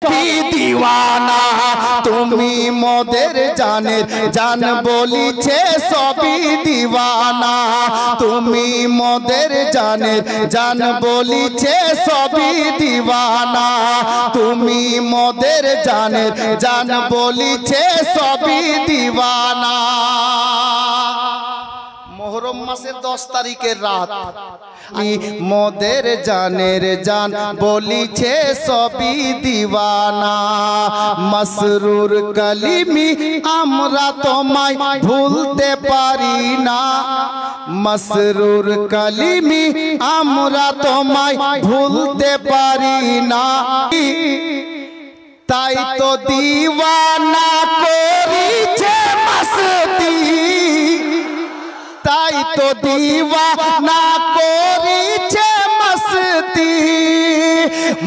সবই দিওয়ানা তুমি মোদের জানের জান বলিছে সবই দিওয়ানা তুমি মোদের জানের জান বলিছে সবই দিওয়ানা তুমি মোদের জানের জান বলিছে সবই দিওয়ানা মুহররম মাসের 10 তারিখের রাত মোদের জানের জান বলিছে সবই দিওয়ানা মসরুর কলিমি আমরা তোমায় ভুলতে পারি না মসরুর কলিমি আমরা তোমায় ভুলতে পারি না তাই তো দিওয়ানা করিছে মস্তি তাই তো দিওয়ানা করিছে মস্তি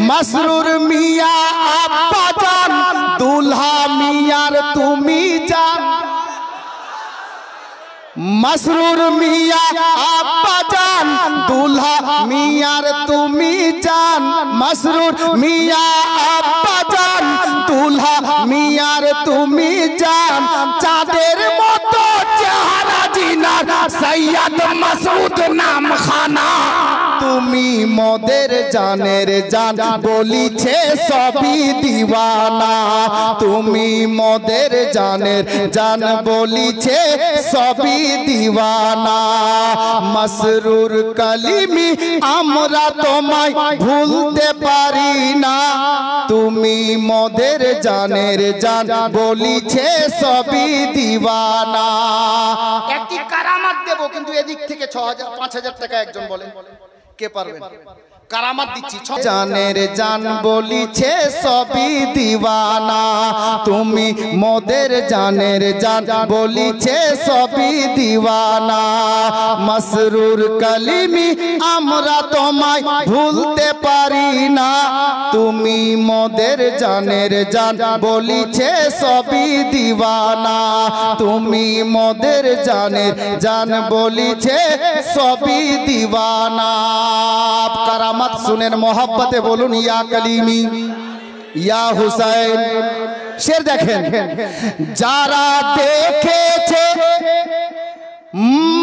মসরুর মিয়া আব্বা জান দুলহা মিয়ার তুমি জান মসরুর মিয়া আব্বা জান দুলহা মিয়ার তুমি জান মসরুর মিয়া আব্বা জান দুলহা মিয়ার তুমি জান চাঁদের মতো চেহারা জিনার সৈয়দ মাসুদ নাম খানা তুমি মোদের জানের জান বলিছে সবই দিওয়ানা তুমি মোদের জানের জান বলিছে সবই দিওয়ানা মসরুর কলিমি আমরা তোমায় ভুলতে পারি না তুমি মোদের জানের জান বলিছে সবই দিওয়ানা একটি কারামাত দেব কিন্তু এদিক থেকে 6000 5000 টাকা একজন বলেন কে পারবেন কারামাত দিচ্ছি জানের জান বলিছে সবই দিওয়ানা তুমি মোদের জানের জান বলিছে সবই দিওয়ানা মসরুর কলিমি আমরা তোমায় ভুলতে পারি না তুমি মোদের জানের জান বলিছে সবই দিওয়ানা তুমি মোদের জানের জান বলিছে সবই দিওয়ানা কারামাত सुनेन मोहब्बते बोलून या कलीमी या हुसैन शेर देखें जारा देखेছে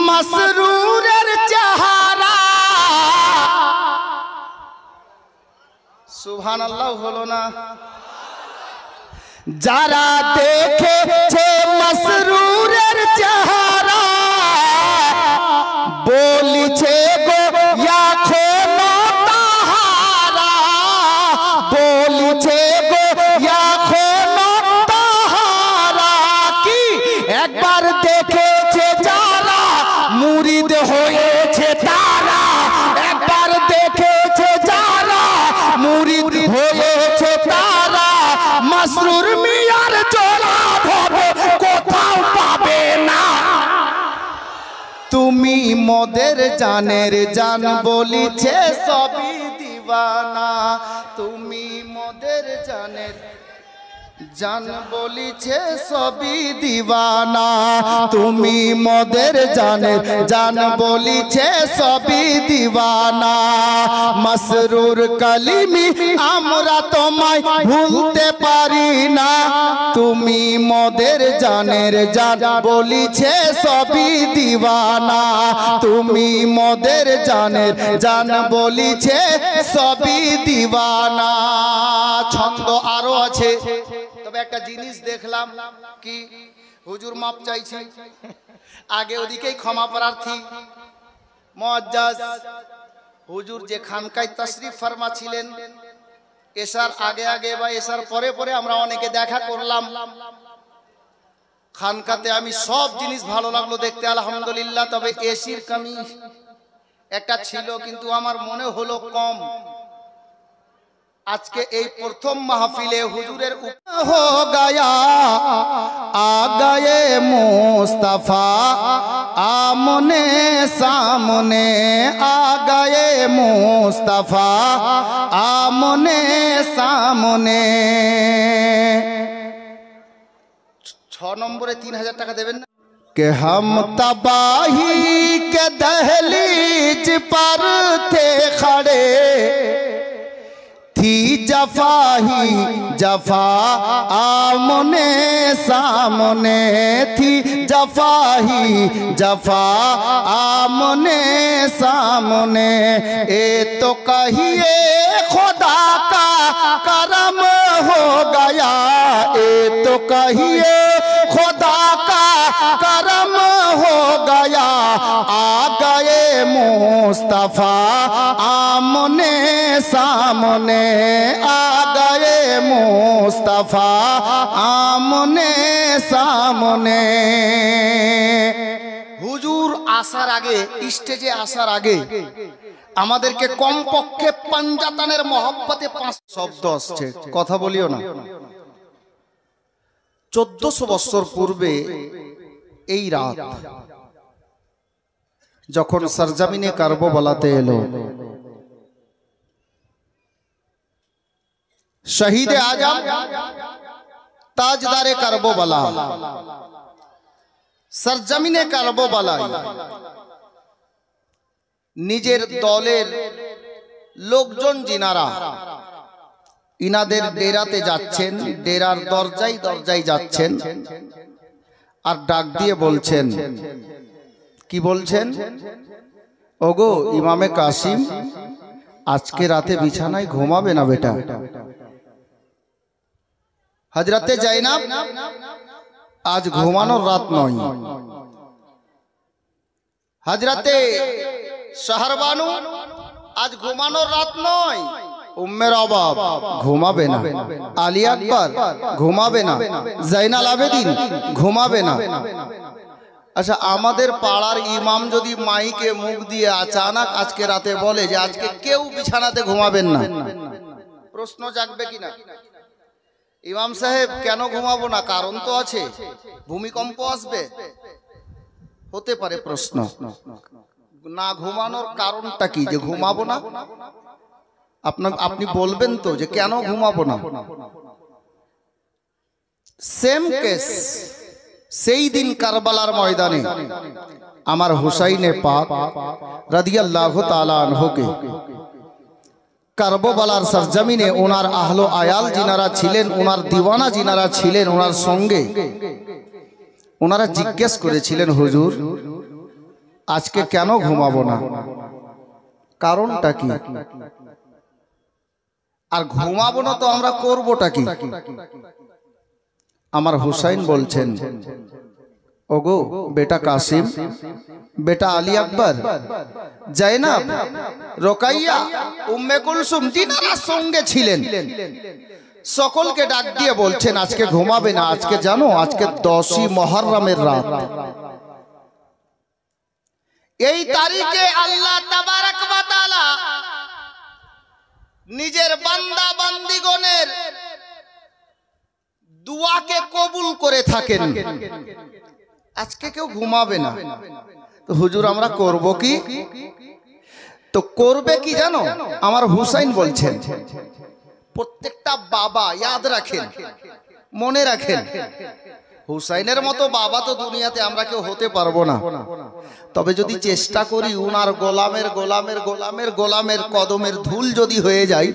मसरूरेर চেহারা সুবহানাল্লাহ হলো না যারা দেখেছে মসরুরের চেহারা বলিছে গো ইয়াখো একবার দেখেছে যারা মুরিদ হয়েছে তারা একবার দেখেছে যারা মুরিদ হয়েছে তারা মসরুর মিয়ার জোড়া হবে কোথাও পাবে না তুমি মোদের জানের জান বলিছে সবই দিওয়ানা তুমি মোদের জানের জান বলিছে সবই দিওয়ানা তুমি মোদের জানের জান বলিছে সবই দিওয়ানা মসরুর কলিমি আমরা তোমায় ভুলতে পারি না তুমি মোদের জানের জান বলিছে সবই দিওয়ানা তুমি মোদের জানের জান বলিছে সবই দিওয়ানা ছন্দ আরো আছে তবে একটা জিনিস দেখলাম কি হুজুর মাপ চাইছি আগে ওদিকেই ক্ষমা প্রার্থী মুআজ্জাজ হুজুর যে খানকায় তাশরিফ ফরমা ছিলেন এশার আগে আগে বা এশার পরে পরে আমরা অনেকে দেখা করলাম খানকাতে আমি সব জিনিস ভালো লাগলো দেখতে আলহামদুলিল্লাহ তবে এসির কমি একটা ছিল কিন্তু আমার মনে হলো কম आज के एक प्रथम महफिले हुजूरेर हो गया आ गए मुस्तफा आमने सामने आ गए मुस्तफा आमने सामने 6 नम्बरे 3000 टाका देवें ना कि हम तबाही के दहलीज पर थे खड़े थी जफा ही जफा आमने सामने थी जफा ही जफा आमने सामने ए तो कहिए खुदा का करम हो गया ए तो कहिए खुदा का करम हो गया आ गए मुस्तफा आमने सामने आ गए मुस्तफा आमने सामने হুজুর আসার আগে স্টেজে আসার আগে আমাদেরকে কমপক্ষে পাঞ্জাতানের মহব্বতে 5 শব্দ আসছে কথা বলিও না 1400 বছর পূর্বে এই রাত যখন সরজমিনে কারবালাতে এলো শহীদে আজম তাজদারে কারবালা সরজমিনে কারবালা নিজের দলের লোকজন জিনারা ইনাদের ডেরাতে যাচ্ছেন ডেরার দরজায় দরজায় যাচ্ছেন আর ডাক দিয়ে বলছেন কি বলছেন ওগো ইমামে কাসিম আজকে রাতে বিছানায় ঘুমাবে না বেটা হযরতে জাইনাব আজ ঘুমানোর রাত নয় হযরতে শাহরবানু আজ ঘুমানোর রাত নয় উম্মের অবাব ঘুমাবে না আলী আকবর ঘুমাবে না জাইনাল আবেদিন ঘুমাবে না আচ্ছা আমাদের পাড়ার ইমাম যদি মাইকে মুখ দিয়ে আচানক আজকে রাতে বলে যে আজকে কেউ বিছানাতে ঘুমাবেন না প্রশ্ন জাগবে কিনা ইমাম সাহেব কেন ঘুমাবো না কারণ তো আছে ভূমিকম্প আসবে হতে পারে প্রশ্ন না ঘুমানোর কারণটা কি যে ঘুমাবো না আপনি বলবেন তো যে কেন ঘুমাবো না সেম কেস সেই দিন কারবালার ময়দানে আমার হুসাইনে পাক রাদিয়াল্লাহু তাআলা আনহুকে কারবালার সরজমিনে ওনার আহলো আয়াল যিনারা ছিলেন ওনার দিওয়ানা যিনারা ছিলেন ওনার সঙ্গে ওনারা জিজ্ঞেস করেছিলেন হুজুর আজকে কেন ঘুমাবো না কারণটা কি আর ঘুমাবো না তো আমরা করবোটা কি আমার হুসাইন বলছেন ওগো বেটা কাসিম বেটা আলী আকবর জাইনাব রোকাইয়া উম্মে কুলসুম যিনারা সঙ্গে ছিলেন সকলকে ডাক দিয়ে বলছেন আজকে ঘুমাবে না আজকে জানো আজকে 10ই মুহররমের রাত এই তারিখে আল্লাহ তাবারক ওয়া তাআলা নিজের বান্দা বান্দিগণের দুয়াকে কবুল করে থাকেন আজকে কেউ ঘুমাবে না তো হুজুর আমরা করব কি তো করবে কি জানো আমার হুসাইন বলছেন প্রত্যেকটা বাবা ইয়াদ রাখেন মনে রাখেন হুসাইনের মতো বাবা তো দুনিয়াতে আমরা কেউ হতে পারবো না তবে যদি চেষ্টা করি উনার গোলামের গোলামের গোলামের গোলামের কদমের ধুল যদি হয়ে যায়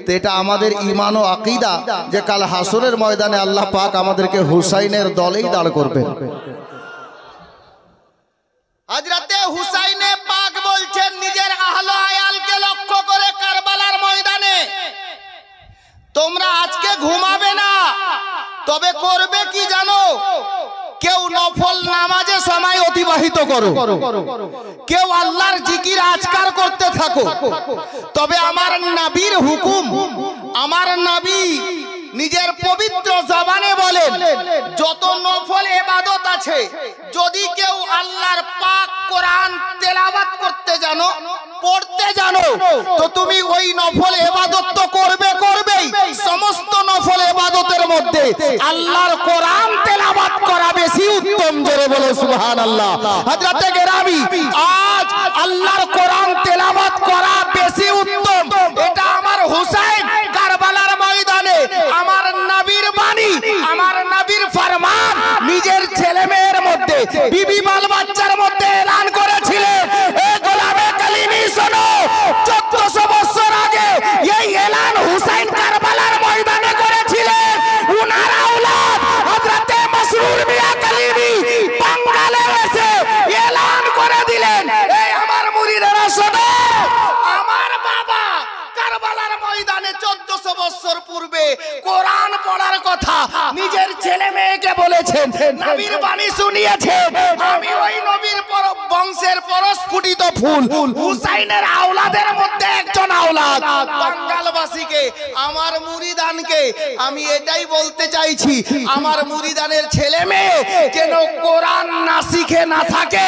তো এটা আমাদের ঈমান ও আকীদা যে কাল হাসরের ময়দানে আল্লাহ পাক আমাদেরকে হুসাইনের দলেই দাঁড় করবেন হযরতে হুসাইনে পাক বলছেন নিজের আহলে আয়ালকে লক্ষ্য করে কারবালার ময়দানে তোমরা আজকে ঘুমাবে না তবে করবে কি জানো কেউ নফল নামাজে সময় অতিবাহিত করো কেউ আল্লাহর জিকির আজকার করতে থাকো তবে আমার নবীর হুকুম আমার নবী নিজের পবিত্র জবানে বলেন যত নফল ইবাদত আছে যদি কেউ আল্লাহর পাক কোরআন তেলাওয়াত করতে জানো পড়তে জানো তো তুমি ওই নফল ইবাদত তো করবেই সমস্ত নফল ইবাদতের মধ্যে আল্লাহর কোরআন তেলাওয়াত করা বেশি উত্তম জোরে বলো সুবহানাল্লাহ হযরতে গেরামি আজ আল্লাহর কোরআন তেলাওয়াত করা বেশি উত্তম এটা আমার হুসাইন কারবালার ময়দানে আমার নবীর বাণী আমার নবীর ফরমান নিজের ছেলে মেয়ের মধ্যে বিবি বাল বাচ্চার মধ্যে এলান করেছিলেন এ গোলামে কালিমি শোনো 1400 বছর আগে এই এলান হুসাইন কোরআন পড়ার কথা নিজের ছেলে মেয়েকে বলেছেন, নবীর বাণী শুনিয়েছেন। আমি ওই নবীর বংশের পরস্ফুটিত ফুল হুসাইনের আওলাদের মধ্যে একজন আওলাদ। বাঙ্গালবাসীকে, আমার মুরিদানকে আমি এটাই বলতে চাইছি, আমার মুরিদানের ছেলে মেয়ে যেন কোরআন না শিখে না থাকে,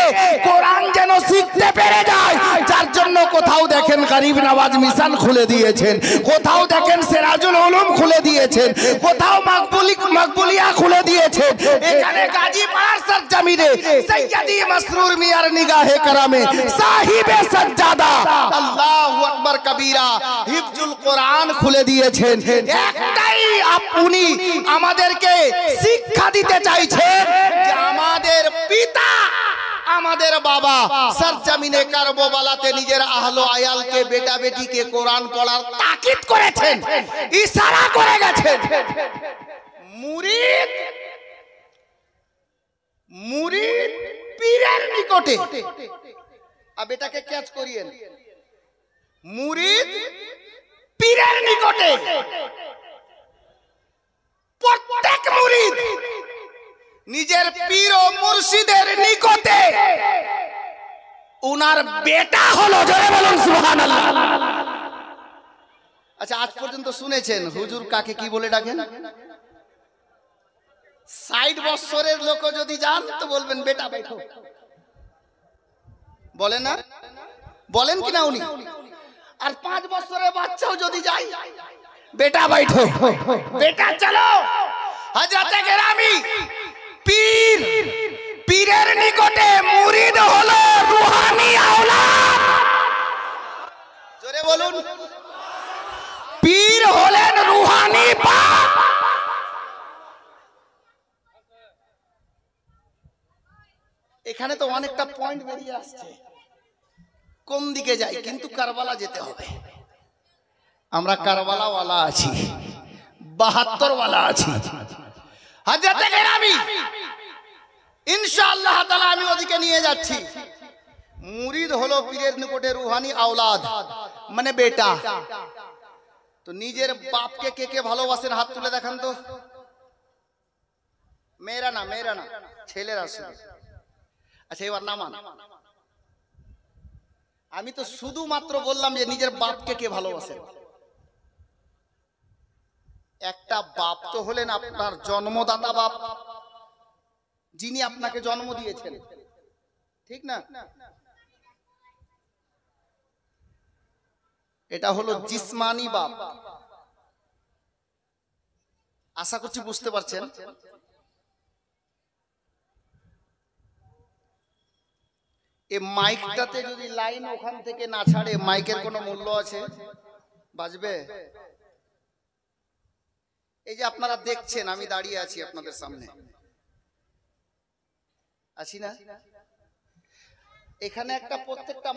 কোরআন যেন শিখতে পেরে যায়। যার জন্য কোথাও দেখেন গরিব নওয়াজ মিশন খুলে দিয়েছেন, কোথাও দেখেন সিরাজুল উলুম খুলে দিয়েছেন, কোথাও মকবুলিয়া খুলে দিয়েছেন। এখানে গাজীপাড়ার সরজমিনে সৈয়দি মাসরুর মিয়ার নিগাহে কারামে সাহিবে সাজ্জাদা আল্লাহু আকবার কবীরা হিফজুল কোরআন খুলে দিয়েছেন। একটাই আপনি আমাদেরকে শিক্ষা দিতে চাইছেন যে আমাদের পিতা, আমাদের বাবা সরজমিনে কারবালাতে নিজের আহলো আয়ালকে, বেটা বেটিকে কোরআন পড়ার তাকিদ করেছেন, ইশারা করে গেছেন। মুরিদ পীরের নিকটে, আর বেটাকে ক্যাচ করিয়েন, মুরিদ পীরের নিকটে, প্রত্যেক মুরিদ নিজের পীর ও মুর্শিদের নিকটে উনার বেটা হলো। জোরে বলুন সুবহানাল্লাহ। আচ্ছা, আজ পর্যন্ত শুনেছেন হুজুর কাকে কি বলে ডাকেন? 60 বছরের লোক যদি যান তো বলবেন বেটা बैठो, বলেন না? বলেন কিনা উনি? আর 5 বছরের বাচ্চাও যদি যায়, বেটা बैठो, বেটা চলো। হযরতে গেরামি পীর, পীরের নিকটে মুরিদ হলো রূহানি আওলাদ। জোরে বলুন, পীর হলেন রূহানি বাপ। এখানে তো অনেকটা পয়েন্ট বেরিয়ে আসছে, কোন দিকে যাই? কিন্তু কারবালা যেতে হবে। আমরা কারবালা ওয়ালা আছি, 72 ওয়ালা আছি। হযরতে গেরামি ইনশাআল্লাহ তাআলা আমি ওদিকে নিয়ে যাচ্ছি। মুরিদ হলো পীরের নিকটে রূহানি আওলাদ, মানে বেটা। তো নিজের বাপকে কে কে ভালোবাসেন হাত তুলে দেখান তো। মেয়েরা না, ছেলেরা শুধু। আচ্ছা, এবার নামান। আমি তো শুধুমাত্র বললাম যে নিজের বাপকে কে ভালোবাসেন। একটা বাপ তো হলেন আপনার জন্মদাতা বাপ, যিনি আপনাকে জন্ম দিয়েছেন, ঠিক না? এটা হলো জিসমানি বাপ। আশা করছি বুঝতে পারছেন। এই মাইকটাতে যদি লাইন ওখান থেকে না ছাড়ে, মাইকের কোনো মূল্য আছে? বাজবে? এই যে আপনারা দেখছেন আমি দাঁড়িয়ে আছি আপনাদের সামনে, আছি না? এখানে একটা প্রত্যেকটা